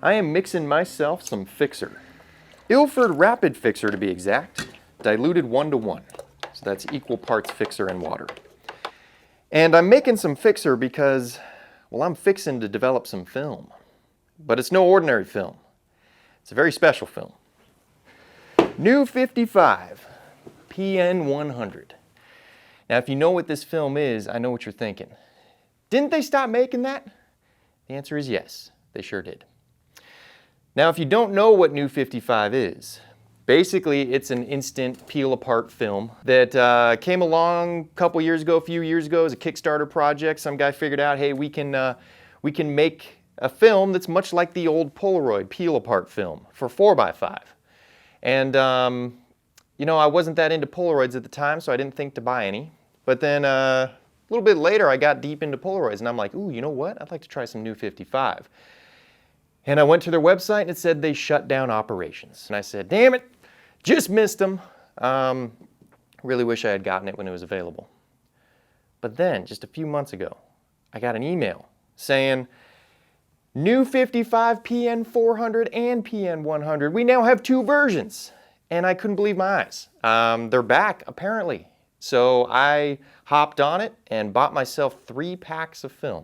I am mixing myself some fixer. Ilford Rapid Fixer to be exact, diluted 1:1. So that's equal parts fixer and water. And I'm making some fixer because, well, I'm fixing to develop some film. But it's no ordinary film. It's a very special film. New55 PN100. Now, if you know what this film is, I know what you're thinking. Didn't they stop making that? The answer is yes, they sure did. Now, if you don't know what New55 is, basically it's an instant peel-apart film that came along a few years ago as a Kickstarter project. Some guy figured out, hey, we can make a film that's much like the old Polaroid peel-apart film for 4x5. And, you know, I wasn't that into Polaroids at the time, so I didn't think to buy any. But then a little bit later, I got deep into Polaroids, and I'm like, ooh, you know what? I'd like to try some New55. And I went to their website, and it said they shut down operations. And I said, damn it, just missed them. Really wish I had gotten it when it was available. But then, just a few months ago, I got an email saying, New55 PN400 and PN100, we now have 2 versions. And I couldn't believe my eyes. They're back, apparently. So I hopped on it and bought myself 3 packs of film.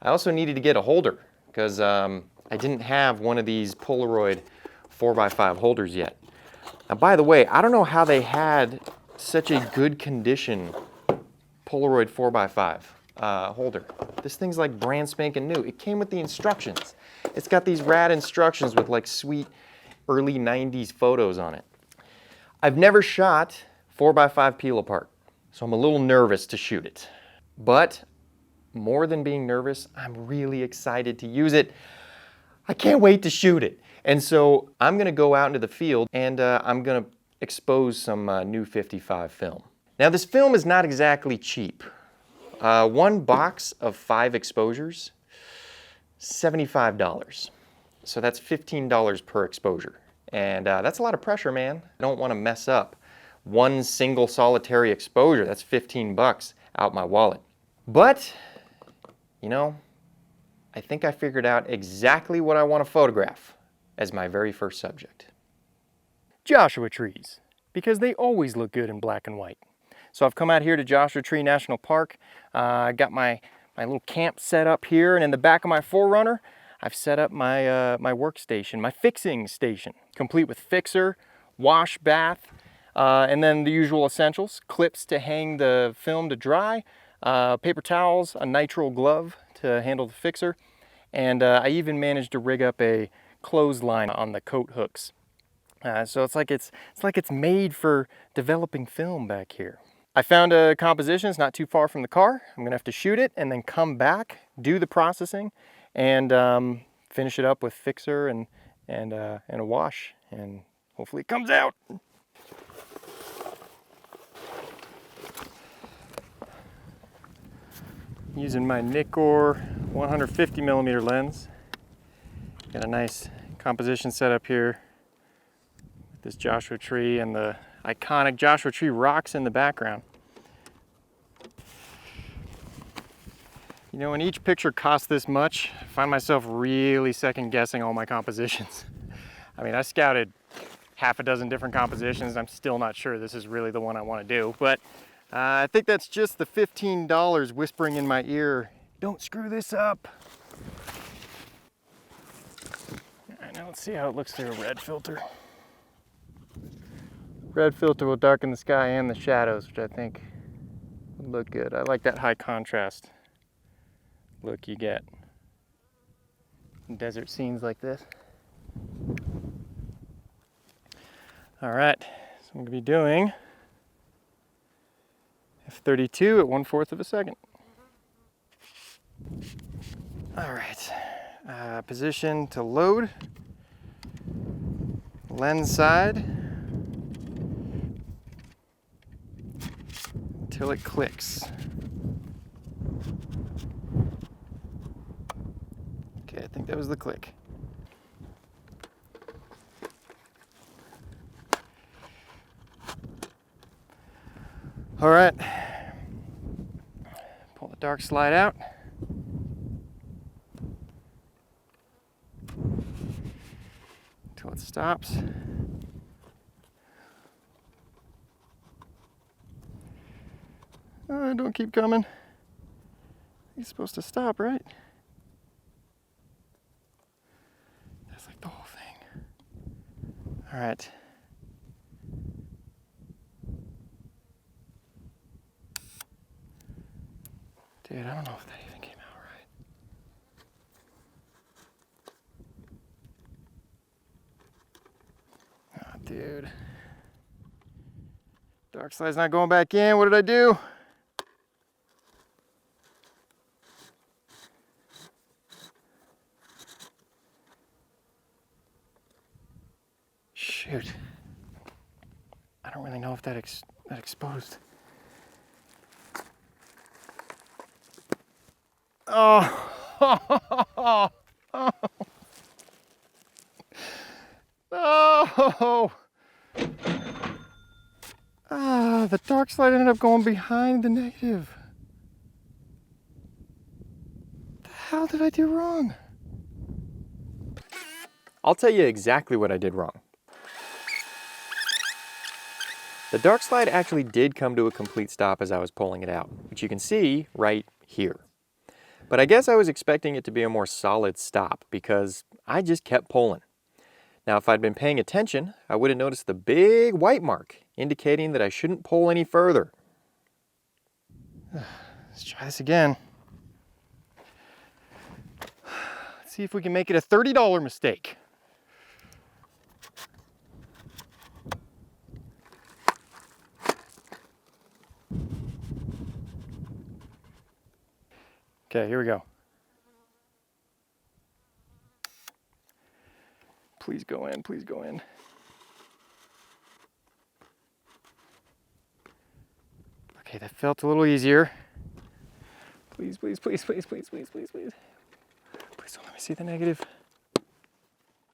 I also needed to get a holder because I didn't have one of these Polaroid 4x5 holders yet. Now, by the way, I don't know how they had such a good condition Polaroid 4x5 holder. This thing's like brand spanking new. It came with the instructions. It's got these rad instructions with like sweet early 90s photos on it. I've never shot 4x5 peel apart, so I'm a little nervous to shoot it. But more than being nervous, I'm really excited to use it. I can't wait to shoot it. And so I'm gonna go out into the field and I'm gonna expose some New55 film. Now, this film is not exactly cheap. 1 box of 5 exposures, $75. So that's $15 per exposure. And that's a lot of pressure, man. I don't want to mess up one single solitary exposure. That's 15 bucks out my wallet. But, you know, I think I figured out exactly what I want to photograph as my very first subject. Joshua trees, because they always look good in black and white. So I've come out here to Joshua Tree National Park. I got my little camp set up here, and in the back of my 4Runner, I've set up my my workstation, my fixing station, complete with fixer, wash, bath, and then the usual essentials: clips to hang the film to dry, paper towels, a nitrile glove to handle the fixer, and I even managed to rig up a clothesline on the coat hooks. So it's like it's made for developing film back here. I found a composition. It's not too far from the car. I'm gonna have to shoot it and then come back, do the processing, and finish it up with fixer and a wash, and hopefully it comes out. Using my Nikkor 150mm lens. Got a nice composition set up here with this Joshua tree and the iconic Joshua Tree rocks in the background. You know, when each picture costs this much, I find myself really second guessing all my compositions. I mean, I scouted half a dozen different compositions. I'm still not sure this is really the one I want to do, but I think that's just the $15 whispering in my ear, don't screw this up. All right, now let's see how it looks through a red filter. Red filter will darken the sky and the shadows, which I think would look good. I like that high contrast look you get in desert scenes like this. All right, so I'm gonna be doing f32 at 1/4 of a second. All right, position to load, lens side, until it clicks. Okay, I think that was the click. All right, pull the dark slide out. stops. Oh, don't keep coming. He's supposed to stop, right? That's like the whole thing. All right. Dude, I don't know if that even came out right. Oh, dude. Dark slide's not going back in. What did I do? Shoot. I don't really know if that exposed. Oh. Oh. Ah, the dark slide ended up going behind the negative. What the hell did I do wrong? I'll tell you exactly what I did wrong. The dark slide actually did come to a complete stop as I was pulling it out, which you can see right here. But I guess I was expecting it to be a more solid stop because I just kept pulling. Now, if I'd been paying attention, I would have noticed the big white mark indicating that I shouldn't pull any further. Let's try this again. Let's see if we can make it a $30 mistake. Okay, here we go. Please go in, please go in. Okay, that felt a little easier. Please, please, please, please, please, please, please, please. Please don't let me see the negative.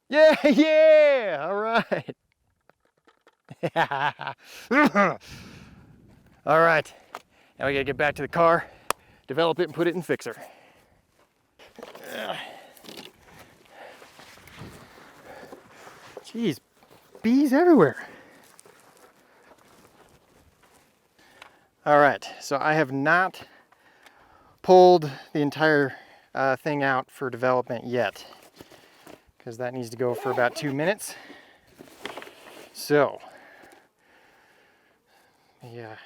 Yeah, yeah, all right. All right, now we gotta get back to the car, develop it and put it in fixer. Jeez, bees everywhere. All right, so I have not pulled the entire thing out for development yet, because that needs to go for about 2 minutes. So, yeah,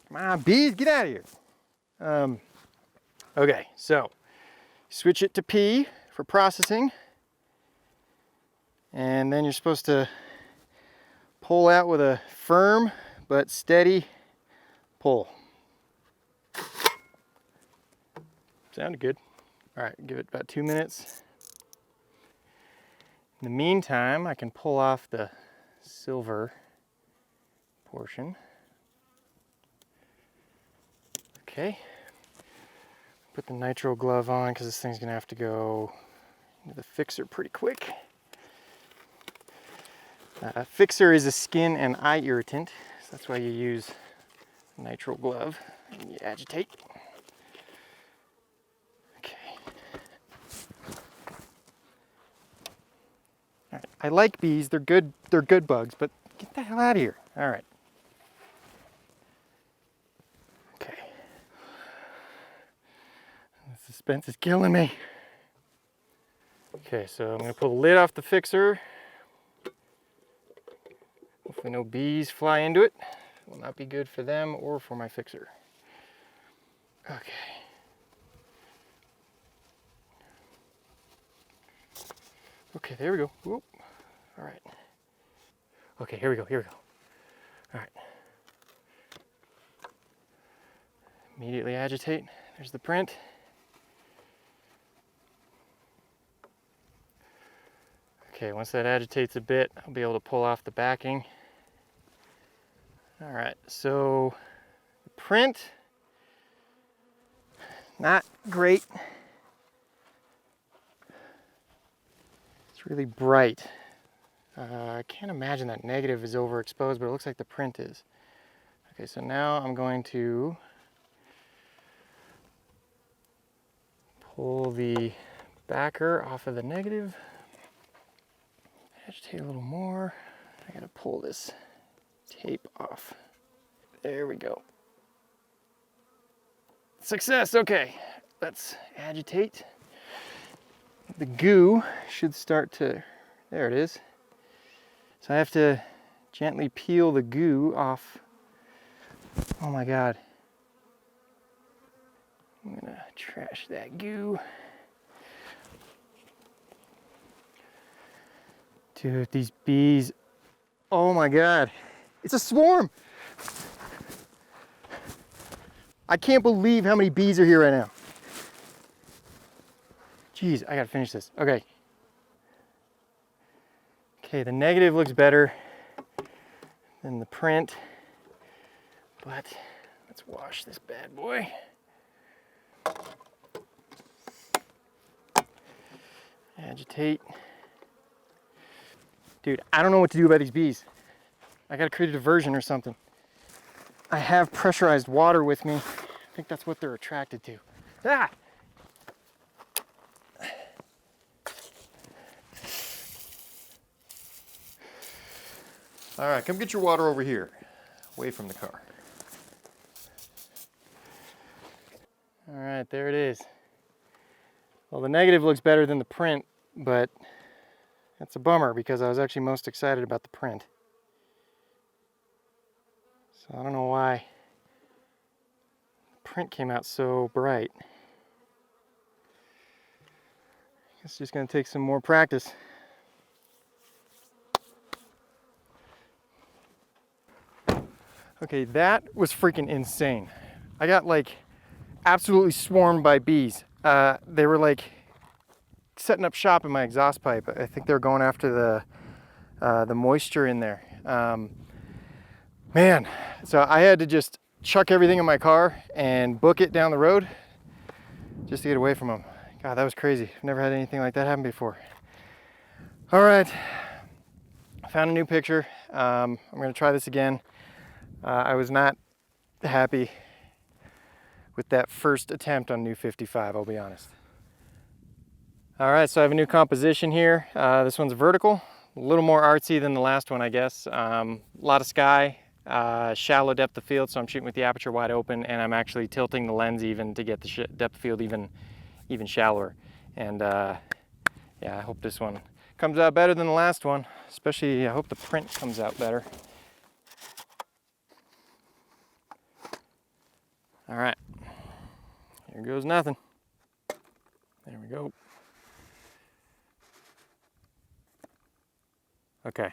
come on, bees, get out of here. Okay, so switch it to P for processing, and then you're supposed to pull out with a firm but steady pull. Sounded good. All right, give it about 2 minutes. In the meantime, I can pull off the silver portion. Okay. Put the nitro glove on because this thing's gonna have to go into the fixer pretty quick. Fixer is a skin and eye irritant, so that's why you use a nitro glove and you agitate. Okay. All right. I like bees, they're good bugs, but get the hell out of here. All right. Okay. The suspense is killing me. Okay, so I'm gonna pull the lid off the fixer. Hopefully no bees fly into it. It will not be good for them or for my fixer. Okay. Okay, there we go. Whoop. All right. Okay, here we go, here we go. All right. Immediately agitate. There's the print. Okay, once that agitates a bit, I'll be able to pull off the backing. All right, so the print, not great. It's really bright. I can't imagine that negative is overexposed, but it looks like the print is. Okay, so now I'm going to pull the backer off of the negative. Agitate a little more. I gotta pull this tape off. There we go. Success, okay. Let's agitate. The goo should start to, there it is. So I have to gently peel the goo off. Oh my God. I'm gonna trash that goo. Dude, these bees, oh my God. It's a swarm. I can't believe how many bees are here right now. Jeez, I gotta finish this. Okay. Okay, the negative looks better than the print, but let's wash this bad boy. Agitate. Dude, I don't know what to do about these bees. I gotta create a diversion or something. I have pressurized water with me. I think that's what they're attracted to. Ah! All right, come get your water over here, away from the car. All right, there it is. Well, the negative looks better than the print, but that's a bummer because I was actually most excited about the print. So I don't know why the print came out so bright. It's just gonna take some more practice. Okay, that was freaking insane. I got like absolutely swarmed by bees. They were like setting up shop in my exhaust pipe. I think they were going after the moisture in there. Man, so I had to just chuck everything in my car and book it down the road just to get away from them. God, that was crazy. I've never had anything like that happen before. All right, I found a new picture. I'm gonna try this again. I was not happy with that first attempt on New55, I'll be honest. All right, so I have a new composition here. This one's vertical, a little more artsy than the last one, I guess. A lot of sky, shallow depth of field, so I'm shooting with the aperture wide open, and I'm actually tilting the lens even to get the depth of field even shallower. And yeah, I hope this one comes out better than the last one, especially I hope the print comes out better. All right, here goes nothing. There we go. Okay,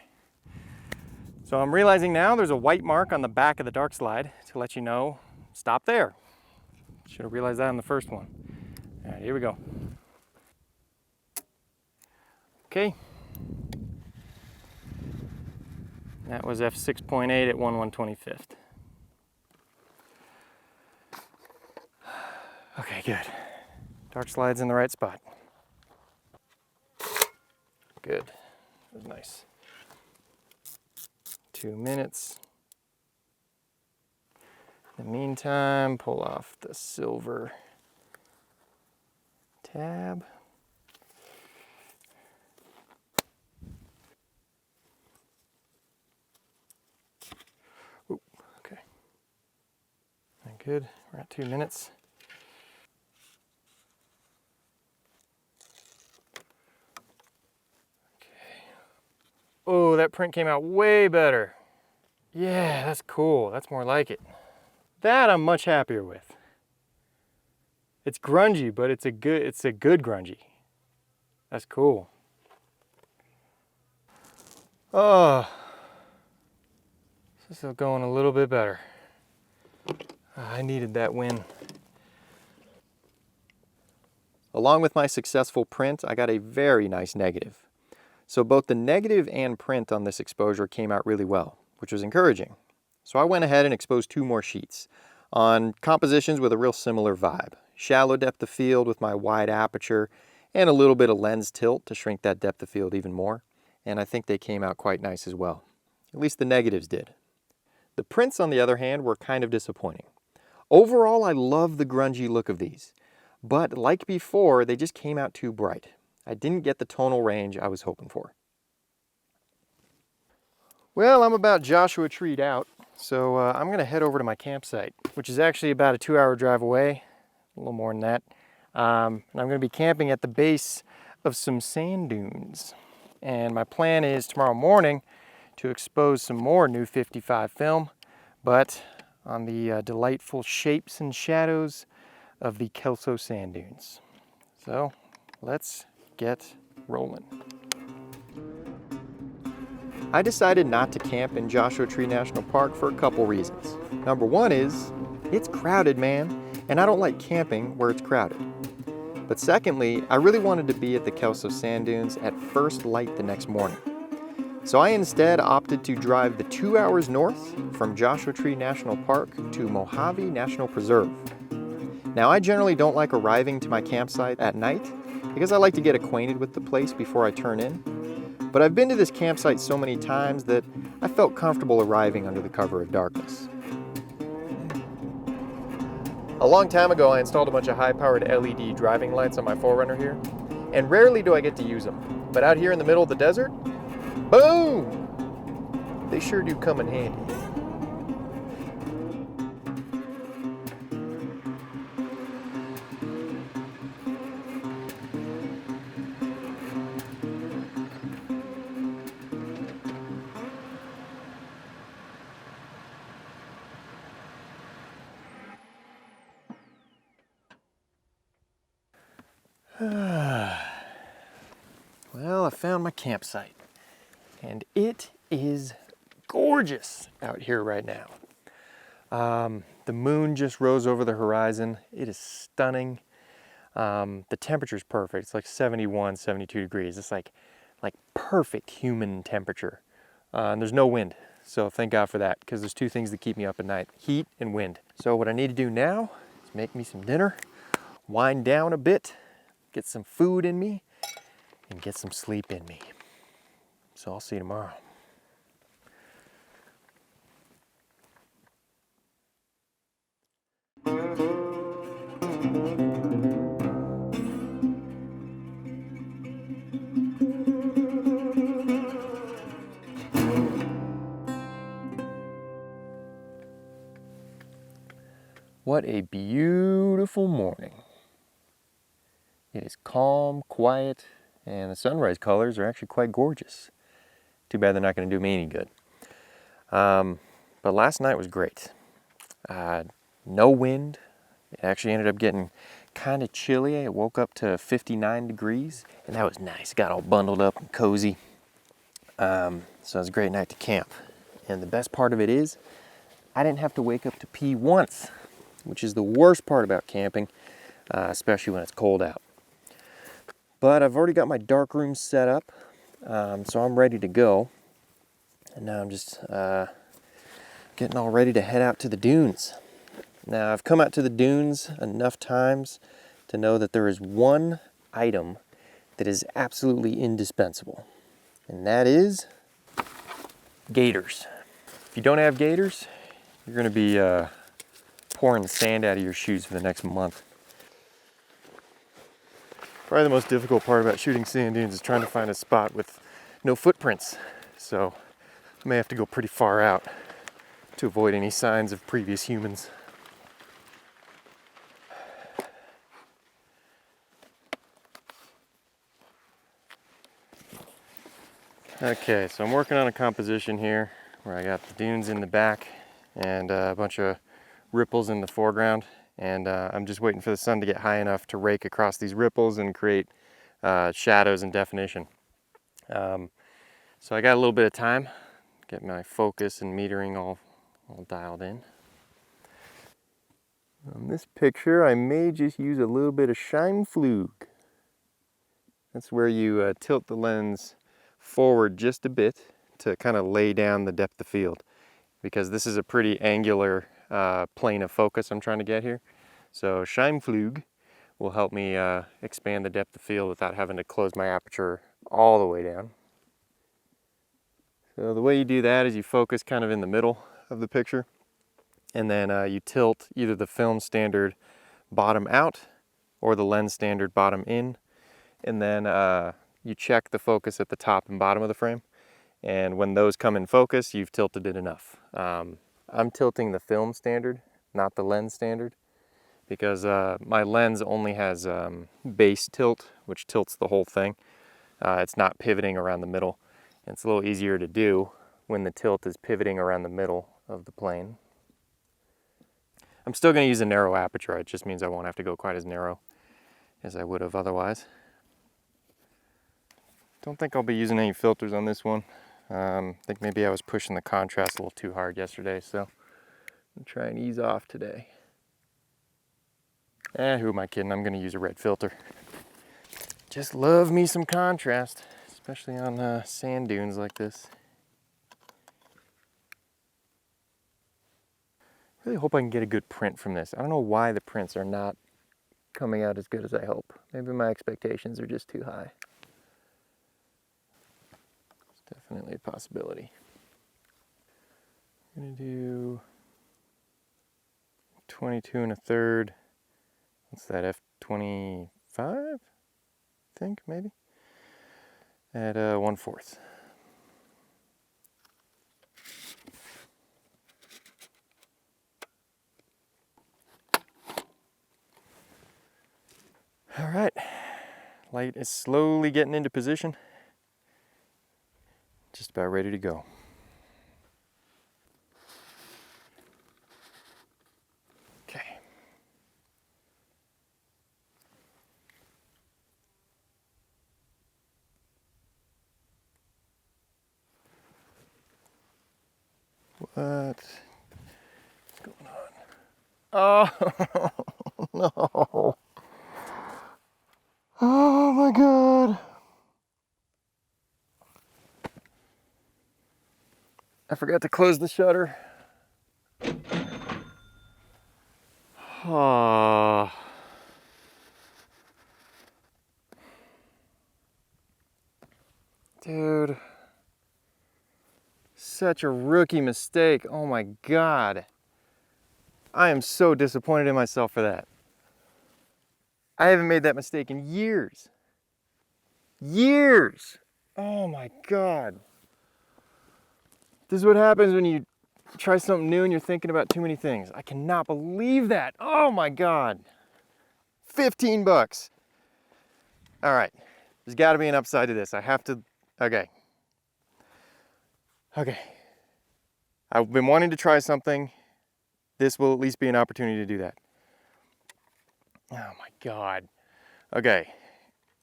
so I'm realizing now there's a white mark on the back of the dark slide to let you know, stop there. Should have realized that on the first one. All right, here we go. Okay. That was f6.8 at 1/125th. Okay, good. Dark slide's in the right spot. Good. That was nice. 2 minutes. In the meantime, pull off the silver tab. Ooh, okay. Good. We're at 2 minutes. Oh, that print came out way better. Yeah, that's cool. That's more like it. That I'm much happier with. It's grungy, but it's a good grungy. That's cool. Oh, this is going a little bit better. I needed that win. Along with my successful print, I got a very nice negative. So both the negative and print on this exposure came out really well, which was encouraging. So I went ahead and exposed 2 more sheets on compositions with a real similar vibe. Shallow depth of field with my wide aperture and a little bit of lens tilt to shrink that depth of field even more. And I think they came out quite nice as well. At least the negatives did. The prints, on the other hand, were kind of disappointing. Overall, I love the grungy look of these, but like before, they just came out too bright. I didn't get the tonal range I was hoping for. Well, I'm about Joshua Tree'd out, so I'm going to head over to my campsite, which is actually about a 2-hour drive away, a little more than that. And I'm going to be camping at the base of some sand dunes. And my plan is tomorrow morning to expose some more New55 film, but on the delightful shapes and shadows of the Kelso sand dunes. So let's get rolling. I decided not to camp in Joshua Tree National Park for a couple reasons. Number one is, it's crowded, man, and I don't like camping where it's crowded. But secondly, I really wanted to be at the Kelso Sand Dunes at first light the next morning. So I instead opted to drive the 2 hours north from Joshua Tree National Park to Mojave National Preserve. Now, I generally don't like arriving to my campsite at night because I like to get acquainted with the place before I turn in. But I've been to this campsite so many times that I felt comfortable arriving under the cover of darkness. A long time ago, I installed a bunch of high-powered LED driving lights on my 4Runner here, and rarely do I get to use them. But out here in the middle of the desert, boom! They sure do come in handy. Well, I found my campsite, and it is gorgeous out here right now. The moon just rose over the horizon. It is stunning. The temperature's perfect. It's like 71, 72 degrees. It's like perfect human temperature. And there's no wind, so thank God for that, because there's two things that keep me up at night: heat and wind. So what I need to do now is make me some dinner, wind down a bit, get some food in me, and get some sleep in me. So I'll see you tomorrow. What a beautiful morning. It is calm, quiet, and the sunrise colors are actually quite gorgeous. Too bad they're not going to do me any good. But last night was great. No wind. It actually ended up getting kind of chilly. I woke up to 59 degrees, and that was nice. Got all bundled up and cozy. So it was a great night to camp. And the best part of it is, I didn't have to wake up to pee once, which is the worst part about camping, especially when it's cold out. But I've already got my dark room set up, so I'm ready to go. And now I'm just getting all ready to head out to the dunes. Now, I've come out to the dunes enough times to know that there is one item that is absolutely indispensable, and that is gaiters. If you don't have gaiters, you're going to be pouring the sand out of your shoes for the next month. Probably the most difficult part about shooting sand dunes is trying to find a spot with no footprints. So I may have to go pretty far out to avoid any signs of previous humans. Okay, so I'm working on a composition here where I got the dunes in the back and a bunch of ripples in the foreground. And I'm just waiting for the sun to get high enough to rake across these ripples and create shadows and definition. So I got a little bit of time, get my focus and metering all dialed in. On this picture, I may just use a little bit of Scheinflug. That's where you tilt the lens forward just a bit to kind of lay down the depth of field, because this is a pretty angular plane of focus I'm trying to get here. So Scheinflug will help me expand the depth of field without having to close my aperture all the way down. So the way you do that is you focus kind of in the middle of the picture, and then you tilt either the film standard bottom out or the lens standard bottom in, and then you check the focus at the top and bottom of the frame, And when those come in focus, you've tilted it enough. I'm tilting the film standard, not the lens standard, because my lens only has base tilt, which tilts the whole thing. It's not pivoting around the middle. And it's a little easier to do when the tilt is pivoting around the middle of the plane. I'm still going to use a narrow aperture. It just means I won't have to go quite as narrow as I would have otherwise. Don't think I'll be using any filters on this one. I think maybe I was pushing the contrast a little too hard yesterday, so I'm try and ease off today. Who am I kidding? I'm going to use a red filter. Just love me some contrast, especially on sand dunes like this. Really hope I can get a good print from this. I don't know why the prints are not coming out as good as I hope. Maybe my expectations are just too high. It's definitely a possibility. I'm going to do 22 1/3. What's that, F25? I think, maybe? At 1/4. All right, light is slowly getting into position. Just about ready to go. Okay. What's going on? Oh, no. Oh my God. I forgot to close the shutter. Oh. Dude. Such a rookie mistake. Oh my God. I am so disappointed in myself for that. I haven't made that mistake in years. Years. Oh my God. This is what happens when you try something new and you're thinking about too many things. I cannot believe that. Oh my God. 15 bucks. All right. There's got to be an upside to this. I have to. Okay. Okay. I've been wanting to try something. This will at least be an opportunity to do that. Oh my God. Okay.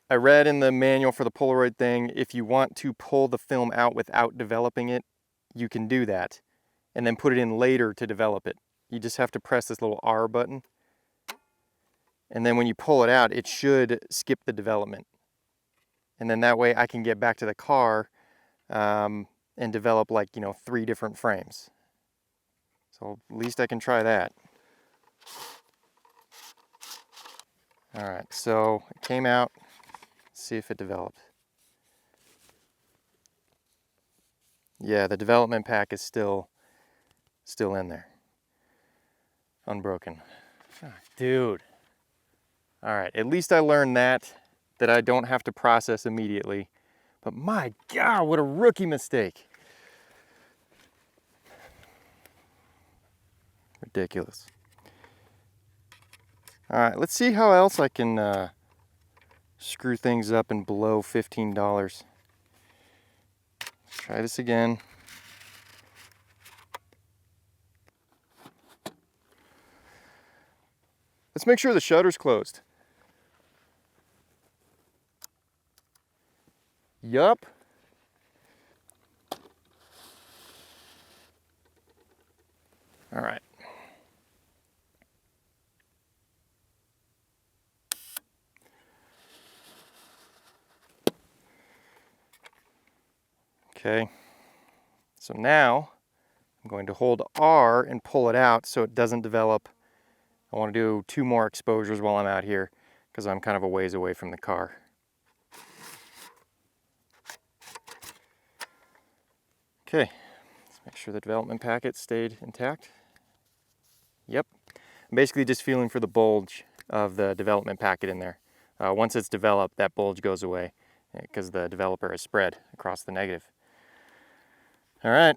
I read in the manual for the Polaroid thing, if you want to pull the film out without developing it, you can do that. And then put it in later to develop it. You just have to press this little R button. And then when you pull it out, it should skip the development. And then that way I can get back to the car and develop, like, 3 different frames. So at least I can try that. All right, so it came out. Let's see if it developed. Yeah, the development pack is still in there. Unbroken. Oh, dude. All right, at least I learned that I don't have to process immediately. But my God, what a rookie mistake. Ridiculous. All right, let's see how else I can screw things up and below $15. Try this again. Let's make sure the shutter's closed. Yup. All right. Okay. So now I'm going to hold R and pull it out so it doesn't develop. I want to do 2 more exposures while I'm out here because I'm kind of a ways away from the car. Okay, let's make sure the development packet stayed intact. Yep, I'm basically just feeling for the bulge of the development packet in there. Once it's developed, that bulge goes away because the developer is spread across the negative. All right.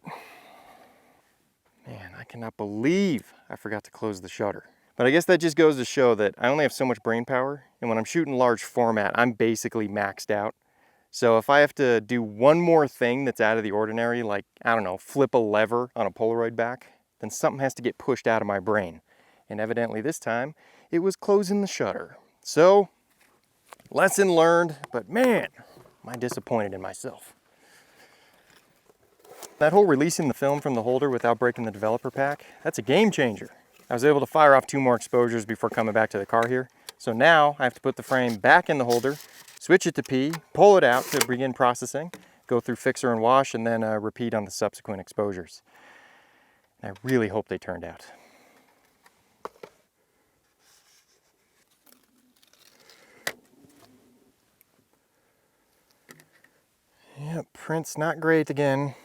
Man, I cannot believe I forgot to close the shutter. But I guess that just goes to show that I only have so much brain power, and when I'm shooting large format, I'm basically maxed out. So if I have to do one more thing that's out of the ordinary, like, I don't know, flip a lever on a Polaroid back, then something has to get pushed out of my brain. And evidently this time, it was closing the shutter. So, lesson learned, but man, am I disappointed in myself. That whole releasing the film from the holder without breaking the developer pack, that's a game changer. I was able to fire off 2 more exposures before coming back to the car here. So now I have to put the frame back in the holder, switch it to P, pull it out to begin processing, go through fixer and wash, and then repeat on the subsequent exposures. And I really hope they turned out. Yep, print's not great again.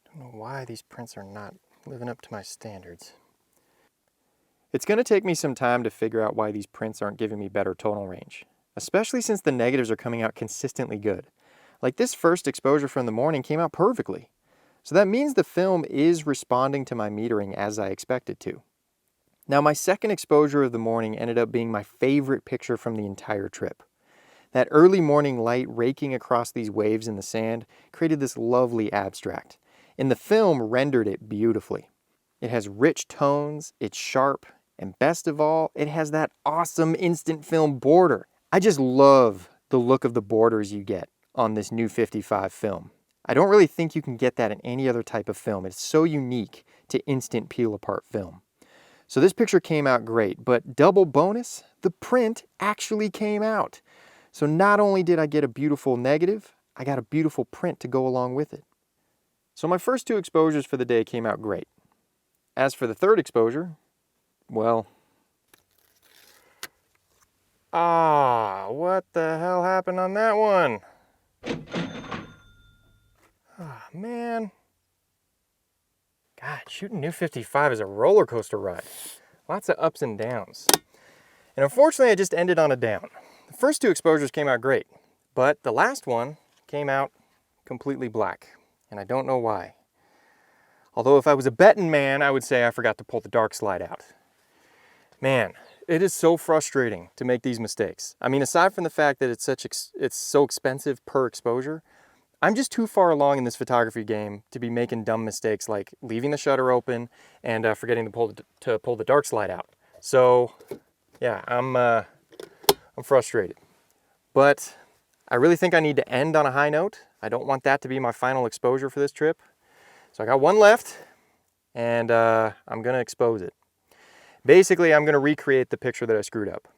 Don't know why these prints are not living up to my standards. It's going to take me some time to figure out why these prints aren't giving me better tonal range, especially since the negatives are coming out consistently good. Like this first exposure from the morning came out perfectly. So that means the film is responding to my metering as I expected to. Now my second exposure of the morning ended up being my favorite picture from the entire trip. That early morning light raking across these waves in the sand created this lovely abstract, and the film rendered it beautifully. It has rich tones, it's sharp, and best of all, it has that awesome instant film border. I just love the look of the borders you get on this New 55 film. I don't really think you can get that in any other type of film. It's so unique to instant peel apart film. So this picture came out great, but double bonus, the print actually came out. So not only did I get a beautiful negative, I got a beautiful print to go along with it. So my first 2 exposures for the day came out great. As for the third exposure, well, what the hell happened on that one? Man. God, shooting New 55 is a roller coaster ride. Lots of ups and downs. And unfortunately, I just ended on a down. The first 2 exposures came out great, but the last one came out completely black, and I don't know why. Although if I was a betting man, I would say I forgot to pull the dark slide out. Man, it is so frustrating to make these mistakes. I mean, aside from the fact that it's so expensive per exposure, I'm just too far along in this photography game to be making dumb mistakes like leaving the shutter open and forgetting to pull the dark slide out. So, yeah, I'm frustrated. But I really think I need to end on a high note. I don't want that to be my final exposure for this trip. So I got one left, and I'm gonna expose it. Basically, I'm gonna recreate the picture that I screwed up.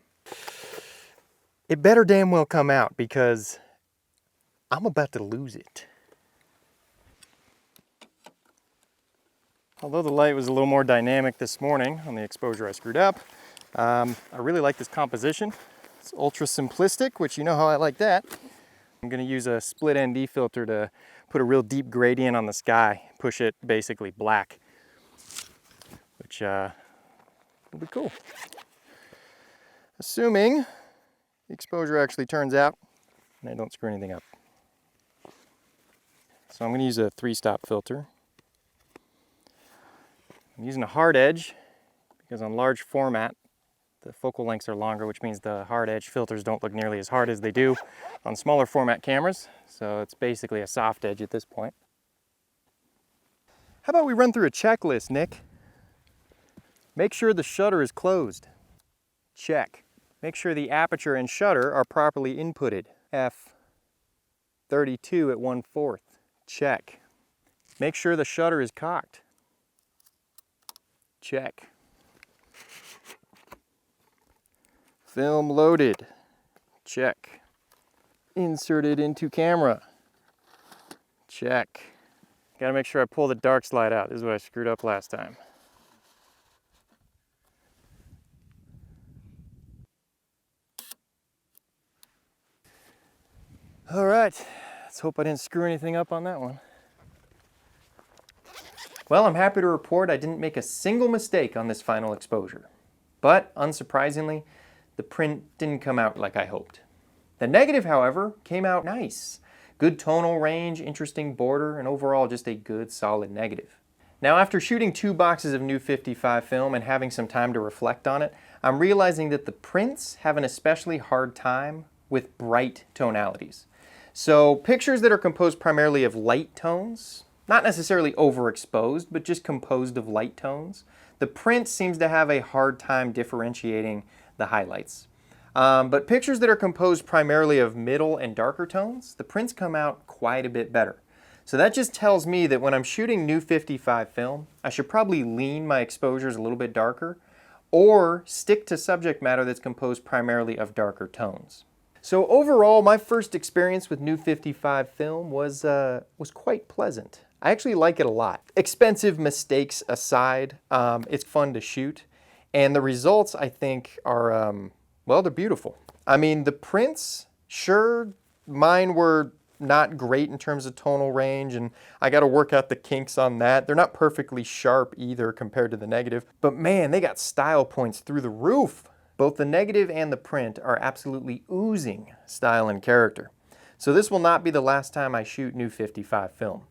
It better damn well come out because I'm about to lose it. Although the light was a little more dynamic this morning on the exposure I screwed up, I really like this composition. It's ultra simplistic, which you know how I like that. I'm gonna use a split ND filter to put a real deep gradient on the sky, push it basically black, which will be cool. Assuming the exposure actually turns out and I don't screw anything up. So I'm gonna use a 3-stop filter. I'm using a hard edge because on large format, the focal lengths are longer, which means the hard edge filters don't look nearly as hard as they do on smaller format cameras. So it's basically a soft edge at this point. How about we run through a checklist, Nick? Make sure the shutter is closed. Check. Make sure the aperture and shutter are properly inputted. f/32 at 1/4. Check. Make sure the shutter is cocked. Check. Film loaded. Check. Inserted into camera. Check. Gotta make sure I pull the dark slide out. This is what I screwed up last time. All right, let's hope I didn't screw anything up on that one. Well, I'm happy to report I didn't make a single mistake on this final exposure. But, unsurprisingly, the print didn't come out like I hoped. The negative, however, came out nice. Good tonal range, interesting border, and overall just a good solid negative. Now after shooting 2 boxes of New 55 film and having some time to reflect on it, I'm realizing that the prints have an especially hard time with bright tonalities. So pictures that are composed primarily of light tones, not necessarily overexposed, but just composed of light tones, the print seems to have a hard time differentiating the highlights. But pictures that are composed primarily of middle and darker tones, the prints come out quite a bit better. So that just tells me that when I'm shooting New 55 film, I should probably lean my exposures a little bit darker or stick to subject matter that's composed primarily of darker tones. So overall, my first experience with New 55 film was quite pleasant. I actually like it a lot. Expensive mistakes aside, it's fun to shoot. And the results, I think, are, well, they're beautiful. I mean, the prints, sure, mine were not great in terms of tonal range, and I got to work out the kinks on that. They're not perfectly sharp either compared to the negative, but man, they got style points through the roof. Both the negative and the print are absolutely oozing style and character. So this will not be the last time I shoot New 55 film.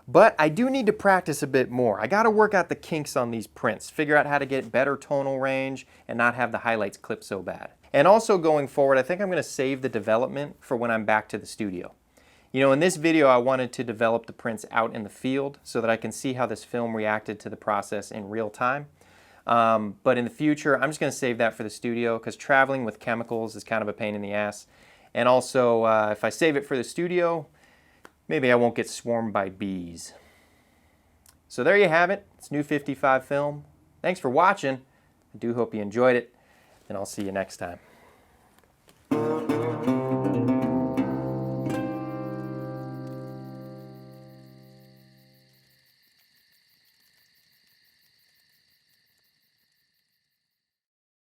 But I do need to practice a bit more. I got to work out the kinks on these prints, figure out how to get better tonal range and not have the highlights clip so bad. And also going forward, I think I'm going to save the development for when I'm back to the studio. You know, in this video, I wanted to develop the prints out in the field so that I can see how this film reacted to the process in real time. But in the future, I'm just going to save that for the studio because traveling with chemicals is kind of a pain in the ass. And also, if I save it for the studio, maybe I won't get swarmed by bees. So there you have it. It's New 55 film. Thanks for watching. I do hope you enjoyed it, and I'll see you next time.